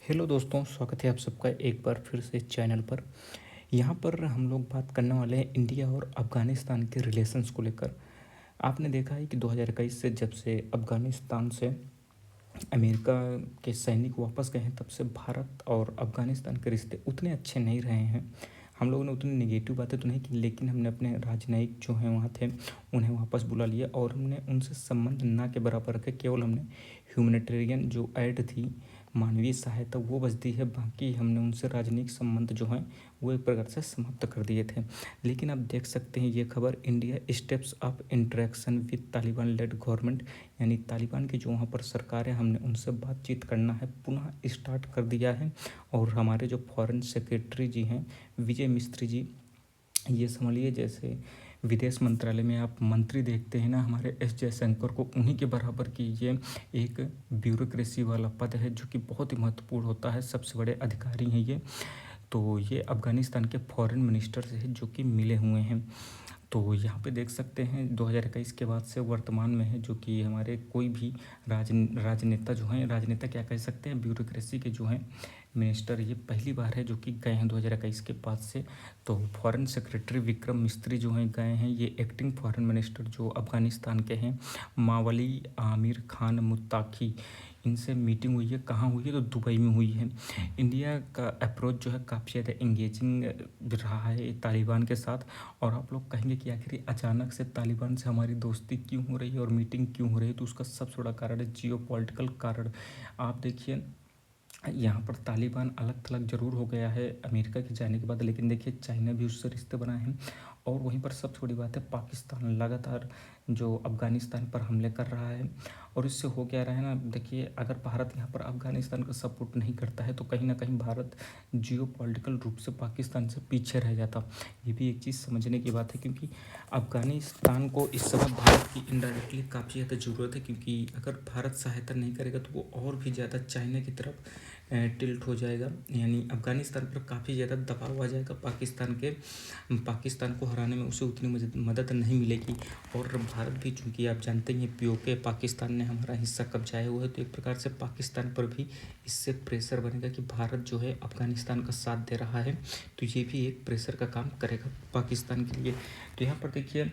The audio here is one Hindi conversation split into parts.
हेलो दोस्तों, स्वागत है आप सबका एक बार फिर से चैनल पर। यहाँ पर हम लोग बात करने वाले हैं इंडिया और अफ़गानिस्तान के रिलेशंस को लेकर। आपने देखा है कि 2021 से जब से अफ़गानिस्तान से अमेरिका के सैनिक वापस गए हैं, तब से भारत और अफ़गानिस्तान के रिश्ते उतने अच्छे नहीं रहे हैं। हम लोगों ने उतनी नेगेटिव बातें तो नहीं की, लेकिन हमने अपने राजनयिक जो हैं वहाँ थे उन्हें वापस बुला लिया और हमने उनसे संबंध ना के बराबर रखे। केवल हमने ह्यूमैनिटेरियन जो ऐड थी, मानवीय सहायता, वो बच दी है। बाकी हमने उनसे राजनयिक संबंध जो हैं वो एक प्रकार से समाप्त कर दिए थे। लेकिन आप देख सकते हैं ये खबर, India steps up interaction with Taliban lead government, यानी तालिबान की जो वहाँ पर सरकार है, हमने उनसे बातचीत करना है पुनः स्टार्ट कर दिया है। और हमारे जो फॉरेन सेक्रेटरी जी हैं विजय मिस्त्री जी, ये समझिए जैसे विदेश मंत्रालय में आप मंत्री देखते हैं ना हमारे एस जयशंकर को, उन्हीं के बराबर की ये एक ब्यूरोक्रेसी वाला पद है जो कि बहुत ही महत्वपूर्ण होता है। सबसे बड़े अधिकारी हैं ये। तो ये अफ़गानिस्तान के फॉरेन मिनिस्टर से है जो कि मिले हुए हैं। तो यहाँ पे देख सकते हैं 2021 के बाद से वर्तमान में है जो कि हमारे कोई भी राजनेता जो हैं, राजनेता क्या कह सकते हैं, ब्यूरोक्रेसी के जो हैं मिनिस्टर, ये पहली बार है जो कि गए हैं 2021 के बाद से। तो फॉरेन सेक्रेटरी विक्रम मिस्त्री जो हैं गए हैं, ये एक्टिंग फॉरेन मिनिस्टर जो अफ़गानिस्तान के हैं, मावली आमिर खान मुत्ताकी, इनसे मीटिंग हुई है। कहाँ हुई है? तो दुबई में हुई है। इंडिया का अप्रोच जो है काफ़ी ज़्यादा इंगेजिंग रहा है तालिबान के साथ। और आप लोग कहेंगे कि आखिर अचानक से तालिबान से हमारी दोस्ती क्यों हो रही है और मीटिंग क्यों हो रही है? तो उसका सबसे बड़ा कारण है जियो पॉलिटिकल कारण। आप देखिए यहाँ पर तालिबान अलग थलग ज़रूर हो गया है अमेरिका के जाने के बाद, लेकिन देखिए चाइना भी उससे रिश्ते बनाए हैं। और वहीं पर सबसे बड़ी बात है, पाकिस्तान लगातार जो अफ़गानिस्तान पर हमले कर रहा है। और इससे हो क्या रहा है ना, देखिए अगर भारत यहाँ पर अफ़गानिस्तान का सपोर्ट नहीं करता है तो कहीं ना कहीं भारत जियो पॉलिटिकल रूप से पाकिस्तान से पीछे रह जाता। ये भी एक चीज़ समझने की बात है, क्योंकि अफ़गानिस्तान को इस समय भारत की इनडायरेक्टली काफ़ी ज़्यादा ज़रूरत है। क्योंकि अगर भारत सहायता नहीं करेगा तो वो और भी ज़्यादा चाइना की तरफ टिल्ट हो जाएगा, यानी अफ़गानिस्तान पर काफ़ी ज़्यादा दबाव आ जाएगा। पाकिस्तान को हराने में उसे उतनी मदद नहीं मिलेगी। और भारत भी, चूँकि आप जानते हैं पीओके पाकिस्तान ने हमारा हिस्सा कब्जाया हुआ है, तो एक प्रकार से पाकिस्तान पर भी इससे प्रेशर बनेगा कि भारत जो है अफ़गानिस्तान का साथ दे रहा है। तो ये भी एक प्रेशर का काम करेगा पाकिस्तान के लिए। तो यहाँ पर देखिए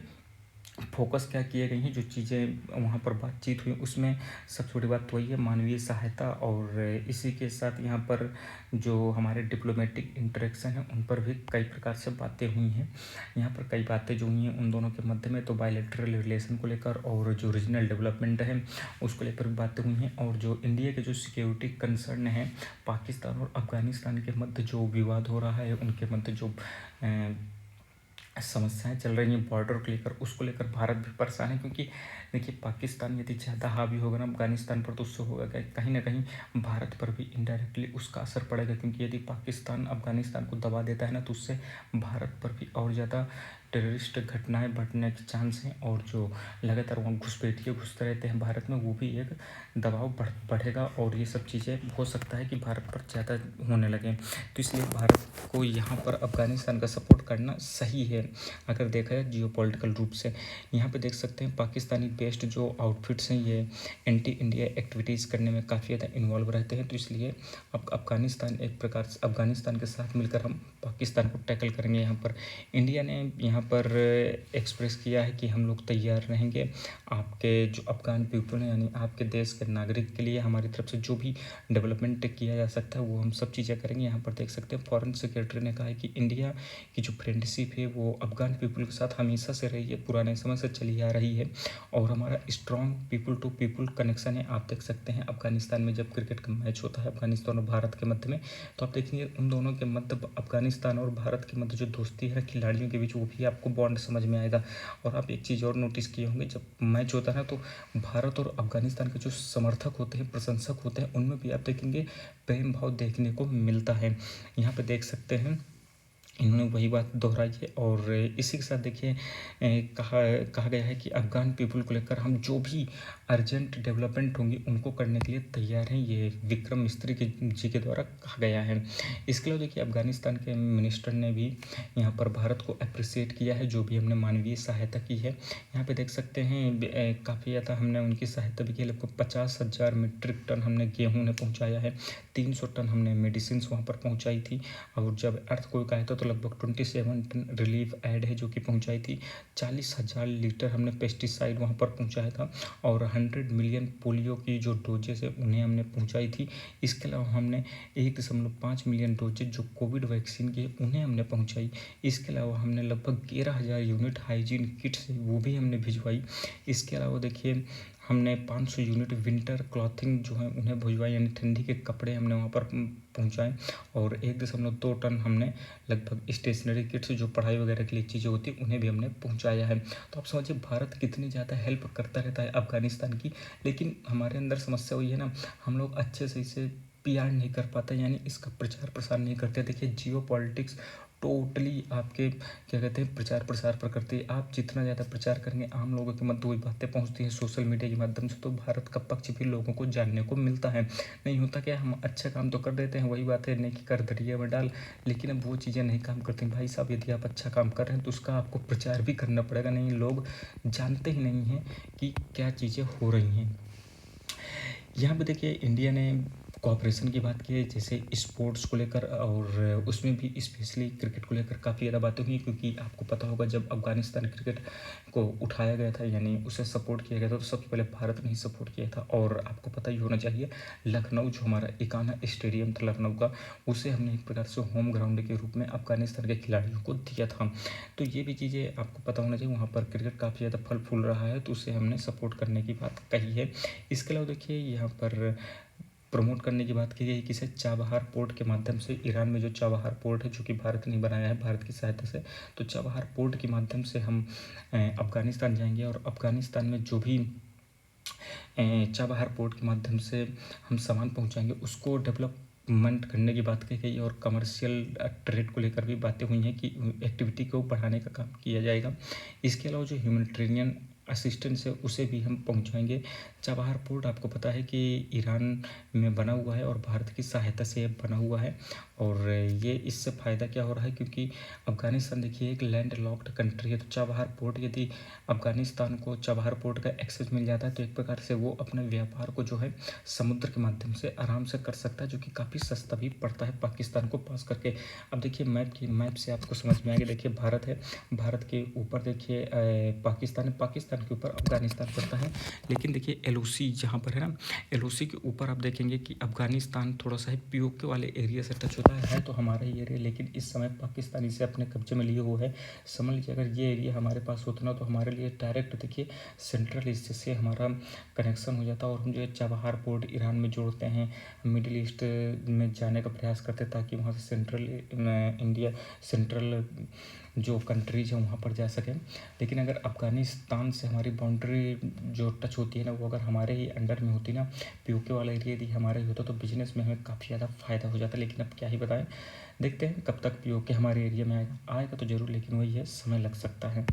फोकस क्या किए गई हैं, जो चीज़ें वहाँ पर बातचीत हुई उसमें सबसे बड़ी बात तो वही है, मानवीय सहायता। और इसी के साथ यहाँ पर जो हमारे डिप्लोमेटिक इंटरेक्शन है उन पर भी कई प्रकार से बातें हुई हैं। यहाँ पर कई बातें जो हुई हैं उन दोनों के मध्य में, तो बायलैटरल रिलेशन को लेकर और जो रीजनल डेवलपमेंट है उसको लेकर भी बातें हुई हैं। और जो इंडिया के जो सिक्योरिटी कंसर्न है, पाकिस्तान और अफ़गानिस्तान के मध्य जो विवाद हो रहा है, उनके मध्य जो समस्याएं चल रही हैं बॉर्डर को लेकर, उसको लेकर भारत भी परेशान है। क्योंकि देखिए पाकिस्तान यदि ज़्यादा हावी होगा ना अफ़गानिस्तान पर, तो उससे होगा क्या, कहीं ना कहीं भारत पर भी इनडायरेक्टली उसका असर पड़ेगा। क्योंकि यदि पाकिस्तान अफ़गानिस्तान को दबा देता है ना, तो उससे भारत पर भी और ज़्यादा टेररिस्ट घटनाएं बढ़ने के चांस हैं। और जो लगातार वहाँ घुसपैठिए घुसते रहते हैं भारत में, वो भी एक दबाव बढ़ेगा। और ये सब चीज़ें हो सकता है कि भारत पर ज़्यादा होने लगें। तो इसलिए भारत को यहाँ पर अफ़गानिस्तान का सपोर्ट करना सही है अगर देखा जाए जियो पॉलिटिकल रूप से। यहाँ पे देख सकते हैं पाकिस्तानी बेस्ड जो आउटफिट्स हैं ये एंटी इंडिया एक्टिविटीज़ करने में काफ़ी ज़्यादा इन्वॉल्व रहते हैं। तो इसलिए अब अफ़गानिस्तान एक प्रकार से अफ़गानिस्तान के साथ मिलकर हम पाकिस्तान को टैकल करेंगे। यहाँ पर इंडिया ने यहाँ पर एक्सप्रेस किया है कि हम लोग तैयार रहेंगे आपके जो अफ़गान पीपल हैं, यानी आपके देश के नागरिक के लिए हमारी तरफ से जो भी डेवलपमेंट किया जा सकता है वो हम सब चीज़ें करेंगे। यहाँ पर देख सकते हैं फॉरेन सेक्रेटरी ने कहा है कि इंडिया की जो फ्रेंडशिप है वो अफ़गान पीपल के साथ हमेशा से रही है, पुराने समय से चली आ रही है। और हमारा strong people to people connection है। आप देख सकते हैं अफ़गानिस्तान में जब क्रिकेट का मैच होता है अफ़गानिस्तान और भारत के मध्य में, तो आप देखेंगे उन दोनों के मध्य, अफ़गानिस्तान और भारत के मध्य जो दोस्ती है खिलाड़ियों के बीच, वो भी आपको बॉन्ड समझ में आएगा। और आप एक चीज़ और नोटिस किए होंगे, जब मैच होता है ना, तो भारत और अफ़गानिस्तान के जो समर्थक होते हैं, प्रशंसक होते हैं, उनमें भी आप देखेंगे प्रेम भाव देखने को मिलता है। यहाँ पे देख सकते हैं इन्होंने वही बात दोहराई है। और इसी के साथ देखिए कहा गया है कि अफ़गान पीपल को लेकर हम जो भी अर्जेंट डेवलपमेंट होंगी उनको करने के लिए तैयार हैं, ये विक्रम मिस्त्री जी के द्वारा कहा गया है। इसके अलावा देखिए अफगानिस्तान के मिनिस्टर ने भी यहाँ पर भारत को अप्रिसिएट किया है, जो भी हमने मानवीय सहायता की है। यहाँ पे देख सकते हैं काफ़ी ज़्यादा हमने उनकी सहायता भी की, लगभग 50,000 मीट्रिक टन हमने गेहूँ ने पहुँचाया है, 300 टन हमने मेडिसिन वहाँ पर पहुँचाई थी। और जब अर्थक्वेक आया था तो लगभग 27 टन रिलीफ एड है जो कि पहुँचाई थी। 40,000 लीटर हमने पेस्टिसाइड वहाँ पर पहुँचाया था, और 100 मिलियन पोलियो की जो डोजेस है उन्हें हमने पहुँचाई थी। इसके अलावा हमने 1.5 मिलियन डोजेज जो कोविड वैक्सीन की उन्हें हमने पहुँचाई। इसके अलावा हमने लगभग 11,000 यूनिट हाइजीन किट्स वो भी हमने भिजवाई। इसके अलावा देखिए हमने 500 यूनिट विंटर क्लॉथिंग जो है उन्हें भिजवाई, यानी ठंडी के कपड़े हमने वहाँ पर पहुँचाए। और 1.2 टन हमने लगभग स्टेशनरी किट्स जो पढ़ाई वगैरह के लिए चीज़ें होती उन्हें भी हमने पहुँचाया है। तो आप समझिए भारत कितनी ज़्यादा हेल्प करता रहता है अफगानिस्तान की, लेकिन हमारे अंदर समस्या वही है ना, हम लोग अच्छे से इसे PR नहीं कर पाते, यानी इसका प्रचार प्रसार नहीं करते। देखिए जियो पॉलिटिक्स टोटली आपके क्या कहते हैं प्रचार प्रसार पर करती है। आप जितना ज़्यादा प्रचार करेंगे आम लोगों के मध्य वही बातें पहुंचती हैं सोशल मीडिया के माध्यम से, तो भारत का पक्ष भी लोगों को जानने को मिलता है। नहीं होता क्या, हम अच्छा काम तो कर देते हैं, वही बात है नेकी कर दरिया में डाल, लेकिन अब वो चीज़ें नहीं काम करती। भाई साहब यदि आप अच्छा काम कर रहे हैं तो उसका आपको प्रचार भी करना पड़ेगा, नहीं लोग जानते ही नहीं हैं कि क्या चीज़ें हो रही हैं। यहाँ पे देखिए इंडिया ने कोऑपरेशन की बात की है, जैसे स्पोर्ट्स को लेकर, और उसमें भी स्पेशली क्रिकेट को लेकर काफ़ी ज़्यादा बातें हुई, क्योंकि आपको पता होगा जब अफगानिस्तान क्रिकेट को उठाया गया था यानी उसे सपोर्ट किया गया था तो सबसे पहले भारत ने ही सपोर्ट किया था। और आपको पता ही होना चाहिए लखनऊ जो हमारा इकाना स्टेडियम था लखनऊ का, उसे हमने एक प्रकार से होम ग्राउंड के रूप में अफगानिस्तान के खिलाड़ियों को दिया था। तो ये भी चीज़ें आपको पता होना चाहिए, वहाँ पर क्रिकेट काफ़ी ज़्यादा फल फूल रहा है तो उसे हमने सपोर्ट करने की बात कही है। इसके अलावा देखिए यहाँ पर प्रमोट करने की बात की गई किसे, चाबहार पोर्ट के माध्यम से। ईरान में जो चाबहार पोर्ट है जो कि भारत ने बनाया है भारत की सहायता से, तो चाबहार पोर्ट के माध्यम से हम अफगानिस्तान जाएंगे, और अफगानिस्तान में जो भी चाबहार पोर्ट के माध्यम से हम सामान पहुंचाएंगे उसको डेवलपमेंट करने की बात की गई, और कमर्शियल ट्रेड को लेकर भी बातें हुई हैं कि एक्टिविटी को बढ़ाने का काम किया जाएगा। इसके अलावा जो ह्यूमैनिटेरियन असिस्टेंस है उसे भी हम पहुंचाएंगे। चाबहार पोर्ट आपको पता है कि ईरान में बना हुआ है और भारत की सहायता से बना हुआ है, और ये इससे फ़ायदा क्या हो रहा है, क्योंकि अफगानिस्तान देखिए एक लैंड लॉक्ड कंट्री है, तो चाबहार पोर्ट यदि अफगानिस्तान को चाबहार पोर्ट का एक्सेस मिल जाता है तो एक प्रकार से वो अपने व्यापार को जो है समुद्र के माध्यम से आराम से कर सकता है, जो कि काफ़ी सस्ता भी पड़ता है पाकिस्तान को पास करके। अब देखिए मैप से आपको समझ में आएगा, देखिए भारत है, भारत के ऊपर देखिए पाकिस्तान है, पाकिस्तान के ऊपर अफगानिस्तान पड़ता है। लेकिन देखिए LOC जहाँ पर है ना, LOC के ऊपर आप देखेंगे कि अफगानिस्तान थोड़ा सा है POK वाले एरिया से टच होता है तो हमारा ही एरिया, लेकिन इस समय पाकिस्तान इसे अपने कब्जे में लिए हुए है। समझ लीजिए अगर ये एरिया हमारे पास होता ना तो हमारे लिए डायरेक्ट देखिए सेंट्रल ईस्ट से हमारा कनेक्शन हो जाता, और हम जो है चाबहार पोर्ट ईरान में जोड़ते हैं, मिडिल ईस्ट में जाने का प्रयास करते हैं ताकि वहाँ से सेंट्रल इंडिया सेंट्रल जो कंट्रीज हैं वहाँ पर जा सकें। लेकिन अगर अफगानिस्तान से हमारी बाउंड्री जो टच होती है ना, वो अगर हमारे ही अंडर में होती ना, POK वाला एरिया यदि हमारा ही होता तो बिजनेस में हमें काफ़ी ज़्यादा फ़ायदा हो जाता। लेकिन अब क्या ही बताएं, देखते हैं कब तक POK हमारे एरिया में आएगा तो ज़रूर, लेकिन वही है समय लग सकता है।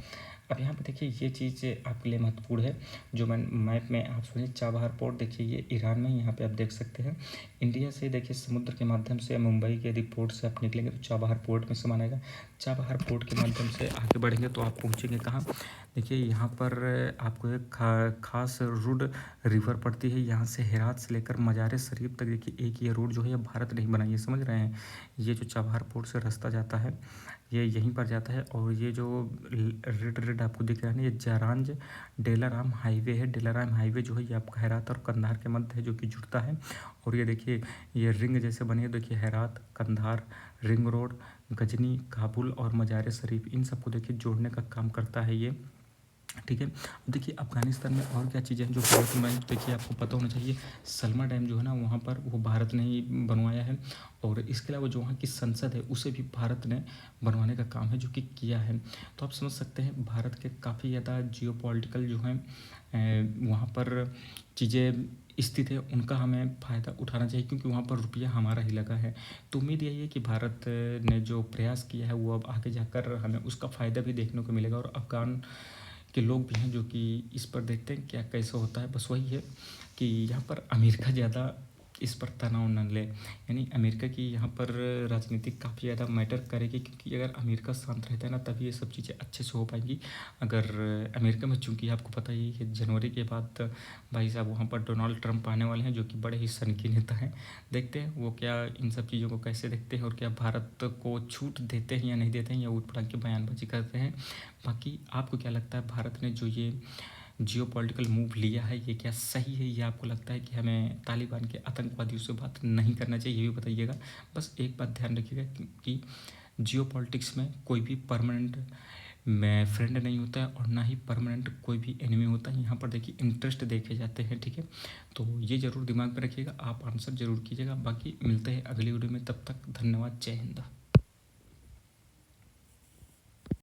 अब यहाँ पे देखिए ये चीज़ आपके लिए महत्वपूर्ण है, जो मैं मैप में आप समझिए चाबहार पोर्ट देखिए ये ईरान में, यहाँ पे आप देख सकते हैं इंडिया से देखिए समुद्र के माध्यम से मुंबई के यदि पोर्ट से आप निकलेंगे तो चाबहार पोर्ट में सामान आएगा। चाबहार पोर्ट के माध्यम से आगे बढ़ेंगे तो आप पहुँचेंगे कहाँ, देखिए यहाँ पर आपको एक खास रुड रिवर पड़ती है, यहाँ से हेरात से लेकर मज़ार शरीफ तक देखिए एक ये रोड जो है ये भारत नहीं बनाई है, समझ रहे हैं। ये जो चाबहार पोर्ट से रास्ता जाता है ये यहीं पर जाता है, और ये जो रेड आपको दिख रहा है ना ये जारांज डेलाराम हाईवे है। डेलाराम हाईवे जो है ये आपका हेरात और कंधार के मध्य है जो कि जुड़ता है, और ये देखिए ये रिंग जैसे बनी है, देखिए हेरात कंधार रिंग रोड गजनी काबुल और मज़ार शरीफ इन सबको देखिए जोड़ने का काम करता है ये, ठीक है। अब देखिए अफगानिस्तान में और क्या चीज़ें हैं जो भारत में बनी, देखिए आपको पता होना चाहिए सलमा डैम जो है ना वहाँ पर वो भारत ने ही बनवाया है, और इसके अलावा जो वहाँ की संसद है उसे भी भारत ने बनवाने का काम है जो कि किया है। तो आप समझ सकते हैं भारत के काफ़ी ज़्यादा जियोपॉलिटिकल जो हैं वहाँ पर चीज़ें स्थित है, उनका हमें फ़ायदा उठाना चाहिए, क्योंकि वहाँ पर रुपया हमारा ही लगा है। तो उम्मीद यही है कि भारत ने जो प्रयास किया है वो अब आगे जाकर हमें उसका फ़ायदा भी देखने को मिलेगा, और अफगान कि लोग भी हैं जो कि इस पर देखते हैं क्या कैसे होता है। बस वही है कि यहाँ पर अमेरिका ज़्यादा इस पर तनाव न ले, यानी अमेरिका की यहाँ पर राजनीति काफ़ी ज़्यादा मैटर करेगी, क्योंकि अगर अमेरिका शांत रहता है ना तभी ये सब चीज़ें अच्छे से हो पाएंगी। अगर अमेरिका में, चूँकि आपको पता ही है कि जनवरी के बाद भाई साहब वहाँ पर डोनाल्ड ट्रंप आने वाले हैं, जो कि बड़े ही सनकी नेता हैं। देखते हैं वो क्या इन सब चीज़ों को कैसे देखते हैं, और क्या भारत को छूट देते हैं या नहीं देते हैं, या ऊट पटांग की बयानबाजी करते हैं। बाकी आपको क्या लगता है, भारत ने जो ये जियोपॉलिटिकल मूव लिया है ये क्या सही है, या आपको लगता है कि हमें तालिबान के आतंकवादियों से बात नहीं करना चाहिए, ये भी बताइएगा। बस एक बात ध्यान रखिएगा कि जियोपॉलिटिक्स में कोई भी परमानेंट में फ्रेंड नहीं होता है, और ना ही परमानेंट कोई भी एनिमी होता है। यहाँ पर देखिए इंटरेस्ट देखे जाते हैं, ठीक है। तो ये ज़रूर दिमाग में रखिएगा, आप आंसर ज़रूर कीजिएगा। बाकी मिलते हैं अगली वीडियो में, तब तक धन्यवाद, जय हिंद।